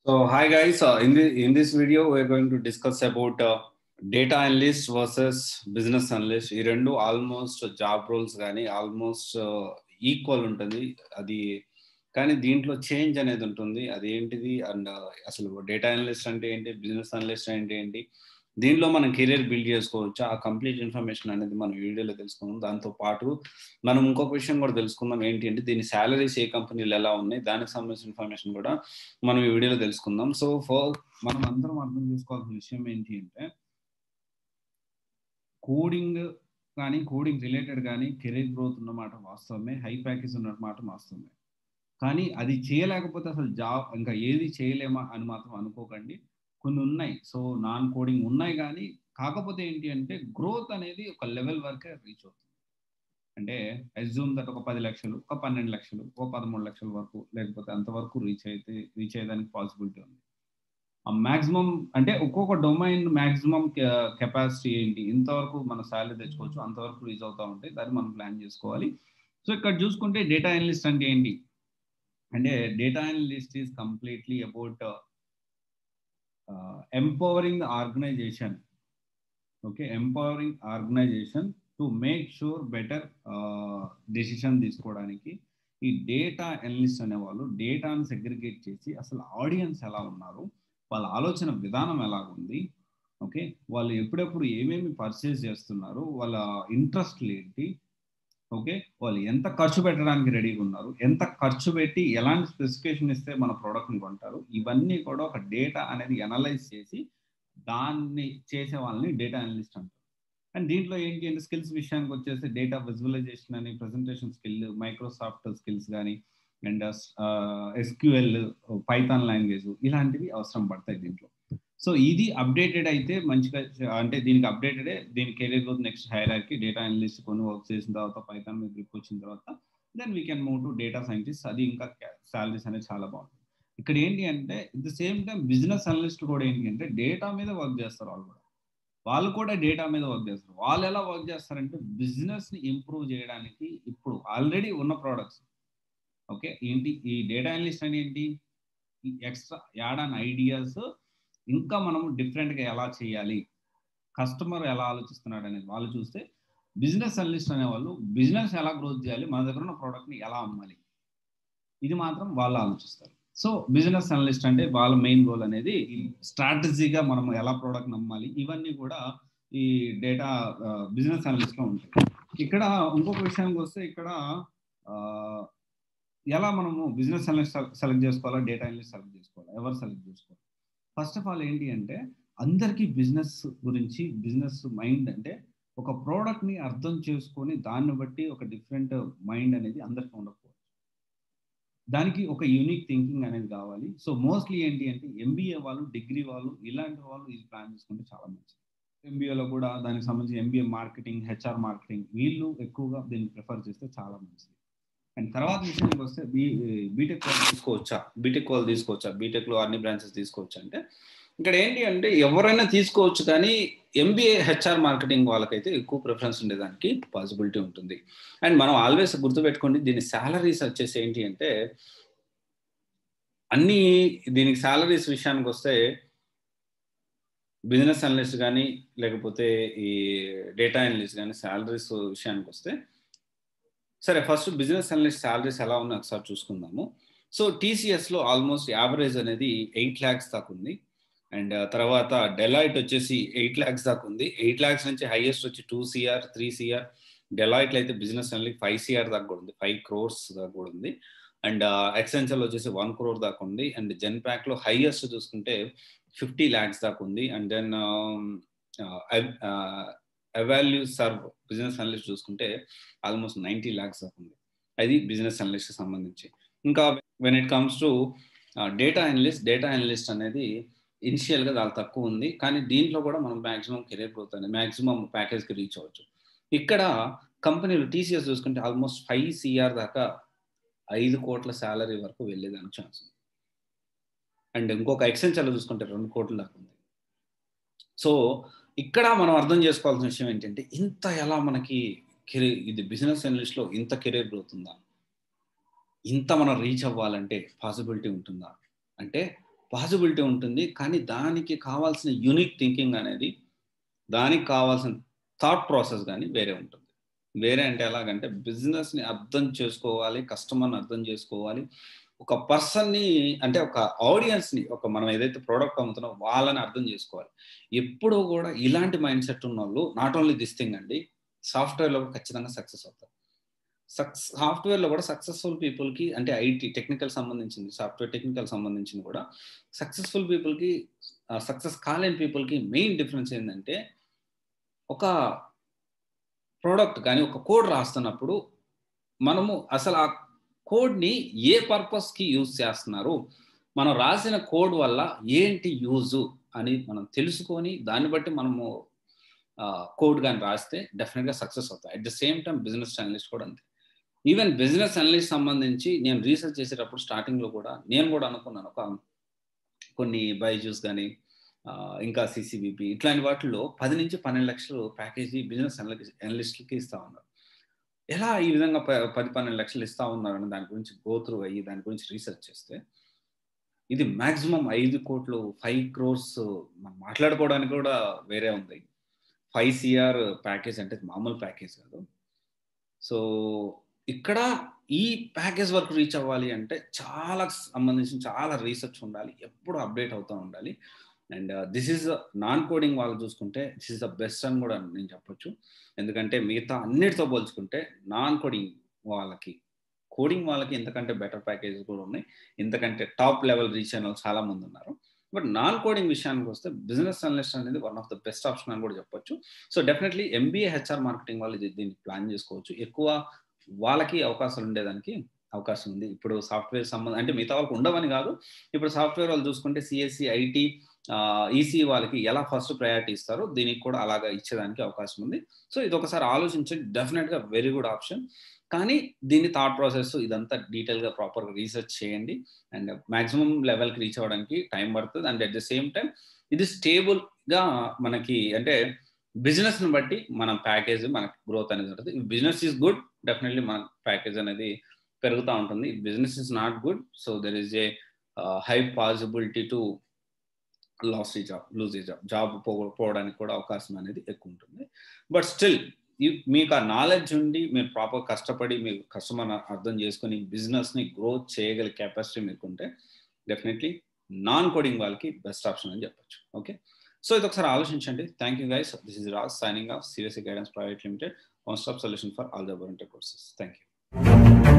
So hi guys, in this video we're going to discuss about data analyst versus business analyst. ఈ రెండు almost job roles కానీ almost equal ఉంటుంది అది. కానీ దీంట్లో చేంజ్ అనేది ఉంటుంది. అది ఏంటిది అండ్ అసలు డేటా అనలిస్ట్ అంటే ఏంటి, బిజినెస్ అనలిస్ట్ అంటే ఏంటి, దీంట్లో మనం కెరీర్ బిల్డ్ చేసుకోవచ్చు. ఆ కంప్లీట్ ఇన్ఫర్మేషన్ అనేది మనం వీడియోలో తెలుసుకుందాం. దాంతో పాటు మనం ఇంకొక విషయం కూడా తెలుసుకుందాం, ఏంటి అంటే దీని శాలరీస్ ఏ కంపెనీలు ఎలా ఉన్నాయి, దానికి సంబంధించిన ఇన్ఫర్మేషన్ కూడా మనం ఈ వీడియోలో తెలుసుకుందాం. సో మనం అందరం అర్థం చేసుకోవాల్సిన విషయం ఏంటి అంటే కోడింగ్ కానీ కోడింగ్ రిలేటెడ్ కానీ కెరీర్ గ్రోత్ ఉన్నమాట వాస్తవమే, హై ప్యాకేజ్ ఉన్నమాట వాస్తవమే. కానీ అది చేయలేకపోతే అసలు జాబ్ ఇంకా ఏది చేయలేమా అని మాత్రం అనుకోకండి. కొన్ని ఉన్నాయి, సో నాన్ కోడింగ్ ఉన్నాయి, కానీ కాకపోతే ఏంటి అంటే గ్రోత్ అనేది ఒక లెవెల్ వరకే రీచ్ అవుతుంది. అంటే అజ్యూమ్ దట్ ఒక 10 లక్షలు, ఒక 12 లక్షలు, ఒక 13 లక్షల వరకు, లేకపోతే అంతవరకు రీచ్ అయ్యేదానికి పాసిబిలిటీ ఉంది. ఆ మాక్సిమం అంటే ఒక్కొక్క డొమైన్ మాక్సిమం కెపాసిటీ ఏంటి, ఇంతవరకు మన శాలరీ తెచ్చుకోవచ్చు, అంతవరకు రీచ్ అవుతా ఉంటే దాన్ని మనం ప్లాన్ చేసుకోవాలి. సో ఇక్కడ చూసుకుంటే డేటా అనలిస్ట్ అంటే ఏంటి అంటే data analyst is completely about empowering the organisation. Okay, empowering organisation to make sure better decision తీసుకోవడానికి ఈ డేటా అనలిస్ట్ అనేవాళ్ళు డేటాను సెగ్రిగేట్ చేసి అసలు ఆడియన్స్ ఎలా ఉన్నారు, వాళ్ళ ఆలోచన విధానం ఎలా ఉంది, ఓకే, వాళ్ళు ఎప్పుడెప్పుడు ఏమేమి పర్చేస్ చేస్తున్నారు, వాళ్ళ ఇంట్రెస్ట్లు ఏంటి, ఓకే, వాళ్ళు ఎంత ఖర్చు పెట్టడానికి రెడీగా ఉన్నారు, ఎంత ఖర్చు పెట్టి ఎలాంటి స్పెసిఫికేషన్ ఇస్తే మన ప్రోడక్ట్ని కొంటారు, ఇవన్నీ కూడా ఒక డేటా అనేది అనలైజ్ చేసి దాన్ని చేసే వాళ్ళని డేటా అనలిస్ట్ అంటారు. అండ్ దీంట్లో ఏంటి అంటే స్కిల్స్ విషయానికి వచ్చేసి డేటా విజువలైజేషన్ అని, ప్రెజెంటేషన్ స్కిల్, మైక్రోసాఫ్ట్ స్కిల్స్ కానీ, అండ్ ఎస్క్యూఎల్, పైథాన్ లాంగ్వేజ్, ఇలాంటివి అవసరం పడతాయి దీంట్లో. సో ఇది అప్డేటెడ్ అయితే మంచిగా, అంటే దీనికి అప్డేటెడే దీని career growth next hierarchy. Data analyst కొన్ని వర్క్ చేసిన తర్వాత పైథాన్ మీద గ్రిప్ వచ్చిన తర్వాత then we can move to data scientist. అది ఇంకా శాలరీస్ అనేది చాలా బాగుంటుంది. ఇక్కడ ఏంటి అంటే at the same time business analyst కూడా ఏంటి అంటే డేటా మీద వర్క్ చేస్తారు. వాళ్ళు కూడా డేటా మీద వర్క్ చేస్తారు. వాళ్ళు ఎలా వర్క్ చేస్తారంటే బిజినెస్ ని ఇంప్రూవ్ చేయడానికి ఇప్పుడు ఆల్రెడీ ఉన్న ప్రోడక్ట్స్, ఓకే, ఏంటి ఈ డేటా అనలిస్ట్ అని ఏంటి, ఈ ఎక్స్ట్రా యాడ్ ఆన్ ఐడియాస్, ఇంకా మనం డిఫరెంట్గా ఎలా చేయాలి, కస్టమర్ ఎలా ఆలోచిస్తున్నాడు అనేది వాళ్ళు చూస్తే, బిజినెస్ అనలిస్ట్ అనేవాళ్ళు బిజినెస్ ఎలా గ్రోత్ చేయాలి, మన దగ్గర ఉన్న ప్రోడక్ట్ని ఎలా అమ్మాలి, ఇది మాత్రం వాళ్ళు ఆలోచిస్తారు. సో బిజినెస్ అనలిస్ట్ అంటే వాళ్ళ మెయిన్ గోల్ అనేది స్ట్రాటజీగా మనం ఎలా ప్రోడక్ట్ అమ్మాలి, ఇవన్నీ కూడా ఈ డేటా బిజినెస్ అనలిస్ట్ లో ఉంటాయి. ఇక్కడ ఇంకొక విషయానికి వస్తే ఇక్కడ ఎలా మనము బిజినెస్ అనలిస్ట్ సెలెక్ట్ చేసుకోవాలా, డేటా అనలిస్ట్ సెలెక్ట్ చేసుకోవాలా, ఎవరు సెలెక్ట్ చేసుకోవాలి? ఫస్ట్ ఆఫ్ ఆల్ ఏంటి అంటే అందరికీ బిజినెస్ గురించి, బిజినెస్ మైండ్ అంటే ఒక ప్రోడక్ట్ని అర్థం చేసుకొని దాన్ని బట్టి ఒక డిఫరెంట్ మైండ్ అనేది అందరికీ ఉండకపోవచ్చు. దానికి ఒక యూనిక్ థింకింగ్ అనేది కావాలి. సో మోస్ట్లీ ఏంటి అంటే ఎంబీఏ వాళ్ళు, డిగ్రీ వాళ్ళు, ఇలాంటి వాళ్ళు ఇది ప్లాన్ చేసుకుంటే చాలా మంచిది. ఎంబీఏలో కూడా దానికి సంబంధించి ఎంబీఏ మార్కెటింగ్, హెచ్ఆర్ మార్కెటింగ్, వీళ్ళు ఎక్కువగా దీన్ని ప్రిఫర్ చేస్తే చాలా మంచిది. అండ్ తర్వాత విషయానికి వస్తే బీటెక్ వాళ్ళు తీసుకోవచ్చా, బీటెక్లో అన్ని బ్రాంచెస్ తీసుకోవచ్చు అంటే ఇక్కడ ఏంటి అంటే ఎవరైనా తీసుకోవచ్చు, కానీ ఎంబీఏ హెచ్ఆర్ మార్కెటింగ్ వాళ్ళకైతే ఎక్కువ ప్రిఫరెన్స్ ఉండేదానికి పాసిబిలిటీ ఉంటుంది. అండ్ మనం ఆల్వేస్ గుర్తుపెట్టుకోండి, దీని శాలరీస్ వచ్చేసి ఏంటి అంటే అన్ని దీనికి శాలరీస్ విషయానికి వస్తే బిజినెస్ అనలిస్ట్ కానీ లేకపోతే ఈ డేటా అనలిస్ట్ కానీ శాలరీస్ విషయానికి వస్తే, సరే ఫస్ట్ బిజినెస్ అనలిస్ట్ శాలరీస్ ఎలా ఉన్నాయి ఒకసారి చూసుకుందాము. సో టీసీఎస్లో ఆల్మోస్ట్ యావరేజ్ అనేది 8 lakhs దాకా ఉంది. అండ్ తర్వాత డెలాయిట్ వచ్చేసి 8 lakhs దాకా ఉంది. 8 lakhs నుంచి హైయెస్ట్ వచ్చి 2 CR, 3 CR. డెలాయిట్లో అయితే బిజినెస్ అనలిస్ట్ 5 CR దాకా కూడా ఉంది, 5 crores దాకా కూడా ఉంది. అండ్ ఎక్సెంచర్లో వచ్చేసి 1 crore దాకా ఉంది. అండ్ జెన్పాక్లో హైయెస్ట్ చూసుకుంటే 50 lakhs దాకా ఉంది. And then Evalueserve business analyst చూసుకుంటే ఆల్మోస్ట్ 90 lakhs దాకా ఉంది. అది బిజినెస్ అనలిస్ట్ సంబంధించి. ఇంకా when it comes to data analyst అనేది ఇనిషియల్గా చాలా తక్కువ ఉంది, కానీ దీంట్లో కూడా మనం మ్యాక్సిమం కెరీర్ గ్రోత్ అనేది మ్యాక్సిమం ప్యాకేజ్కి రీచ్ అవ్వచ్చు. ఇక్కడ కంపెనీలు టీసీఎస్ చూసుకుంటే ఆల్మోస్ట్ 5 CR దాకా, 5 కోట్ల శాలరీ వరకు వెళ్ళేదానికి ఛాన్స్ ఉంది. అండ్ ఇంకొక ఎక్సెంచర్లో చూసుకుంటే 2 కోట్ల దాకా ఉంది. సో ఇక్కడ మనం అర్థం చేసుకోవాల్సిన విషయం ఏంటంటే ఇంత ఎలా మనకి ఇది బిజినెస్ అనలిస్ట్లో ఇంత కెరీర్ గ్రోత్ ఉందా, ఇంత మనం రీచ్ అవ్వాలంటే పాసిబిలిటీ ఉంటుందా అంటే పాసిబిలిటీ ఉంటుంది. కానీ దానికి కావాల్సిన యూనిక్ థింకింగ్ అనేది, దానికి కావాల్సిన థాట్ ప్రాసెస్ కానీ వేరే ఉంటుంది. వేరే అంటే ఎలాగంటే బిజినెస్ని అర్థం చేసుకోవాలి, కస్టమర్ని అర్థం చేసుకోవాలి, ఒక పర్సన్ని అంటే ఒక ఆడియన్స్ని, ఒక మనం ఏదైతే ప్రోడక్ట్ అమ్ముతున్నామో వాళ్ళని అర్థం చేసుకోవాలి. ఎప్పుడూ కూడా ఇలాంటి మైండ్ సెట్ ఉన్న వాళ్ళు నాట్ ఓన్లీ దిస్ థింగ్ అండి, సాఫ్ట్వేర్లో ఖచ్చితంగా సక్సెస్ అవుతారు. సాఫ్ట్వేర్లో కూడా సక్సెస్ఫుల్ పీపుల్కి, అంటే ఐటీ టెక్నికల్ సంబంధించింది, సాఫ్ట్వేర్ టెక్నికల్ సంబంధించింది కూడా సక్సెస్ఫుల్ పీపుల్కి, సక్సెస్ కాలేని పీపుల్కి మెయిన్ డిఫరెన్స్ ఏంటంటే, ఒక ప్రోడక్ట్ కానీ ఒక కోడ్ రాస్తున్నప్పుడు మనము అసలు ఆ కోడ్ని ఏ పర్పస్కి యూజ్ చేస్తున్నారు, మనం రాసిన కోడ్ వల్ల ఏంటి యూజు అని మనం తెలుసుకొని దాన్ని బట్టి మనము కోడ్ కానీ రాస్తే డెఫినెట్గా సక్సెస్ అవుతాయి. At the same time business analyst కూడా అంతే. ఈవెన్ బిజినెస్ అనలిస్ట్ సంబంధించి నేను రీసెర్చ్ చేసేటప్పుడు స్టార్టింగ్లో కూడా నేను కూడా అనుకున్నాను, ఒక కొన్ని బైజూస్ కానీ ఇంకా సిసిబిపి ఇట్లాంటి వాటిల్లో 10 నుంచి 12 లక్షలు ప్యాకేజీ బిజినెస్ అనలిస్ట్కి ఇస్తా ఉన్నారు. ఎలా ఈ విధంగా 10-12 లక్షలు ఇస్తా ఉన్నారని దాని గురించి గోత్రూ అయ్యి దాని గురించి రీసెర్చ్ చేస్తే, ఇది మాక్సిమం 5 కోట్లు 5 క్రోర్స్ మనం మాట్లాడుకోవడానికి కూడా వేరే ఉంది. 5 CR ప్యాకేజ్ అంటే మామూలు ప్యాకేజ్ కాదు. సో ఇక్కడ ఈ ప్యాకేజ్ వరకు రీచ్ అవ్వాలి అంటే చాలా సంబంధించిన చాలా రీసెర్చ్ ఉండాలి, ఎప్పుడు అప్డేట్ అవుతూ ఉండాలి. And this is non coding వాళ్ళు చూసుకుంటే దిస్ ఈజ్ ద బెస్ట్ అని కూడా నేను చెప్పొచ్చు. ఎందుకంటే మిగతా అన్నిటితో పోల్చుకుంటే నాన్ కోడింగ్ వాళ్ళకి, కోడింగ్ వాళ్ళకి ఇంతకంటే బెటర్ ప్యాకేజెస్ కూడా ఉన్నాయి, ఇంతకంటే టాప్ లెవెల్ రీచ్ అయిన వాళ్ళు చాలా మంది ఉన్నారు. బట్ నాన్ కోడింగ్ విషయానికి వస్తే బిజినెస్ అనలిస్ట్ అనేది one of the best option అని కూడా చెప్పొచ్చు. So definitely MBA HR marketing వాళ్ళు దీన్ని ప్లాన్ చేసుకోవచ్చు. ఎక్కువ వాళ్ళకి అవకాశాలు ఉండేదానికి అవకాశం ఉంది. ఇప్పుడు సాఫ్ట్వేర్ సంబంధం అంటే మిగతా వాళ్ళకి ఉండవని కాదు, ఇప్పుడు సాఫ్ట్వేర్ వాళ్ళు చూసుకుంటే CSE, IT, EC వాళ్ళకి ఎలా ఫస్ట్ ప్రయారిటీ ఇస్తారో దీనికి కూడా అలాగా ఇచ్చేదానికి అవకాశం ఉంది. సో ఇది ఒకసారి ఆలోచించండి, డెఫినెట్గా వెరీ గుడ్ ఆప్షన్. కానీ దీని థాట్ ప్రాసెస్ ఇదంతా డీటెయిల్గా ప్రాపర్గా రీసెర్చ్ చేయండి. అండ్ మాక్సిమం లెవెల్కి రీచ్ అవ్వడానికి టైం పడుతుంది. And at the same time ఇది స్టేబుల్గా మనకి, అంటే బిజినెస్ని బట్టి మన ప్యాకేజ్ మనకి గ్రోత్ అనేది ఉంటుంది. బిజినెస్ ఈజ్ గుడ్, డెఫినెట్లీ మన ప్యాకేజ్ అనేది పెరుగుతూ ఉంటుంది. Business is not good, so there is a high possibility to lose ఈ జాబ్ పోవడానికి కూడా అవకాశం అనేది ఎక్కువ ఉంటుంది. బట్ స్టిల్ మీకు ఆ నాలెడ్జ్ ఉండి మీరు ప్రాపర్ కష్టపడి మీరు కస్టమర్ అర్థం చేసుకుని బిజినెస్ని గ్రోత్ చేయగల కెపాసిటీ మీకుంటే డెఫినెట్లీ నాన్ కోడింగ్ వాళ్ళకి బెస్ట్ ఆప్షన్ అని చెప్పొచ్చు. ఓకే, సో ఇది ఒకసారి ఆలోచించండి. Thank you guys. This is Raj signing off CVSE guidance private limited, one stop solution for all the above tech courses. Thank you.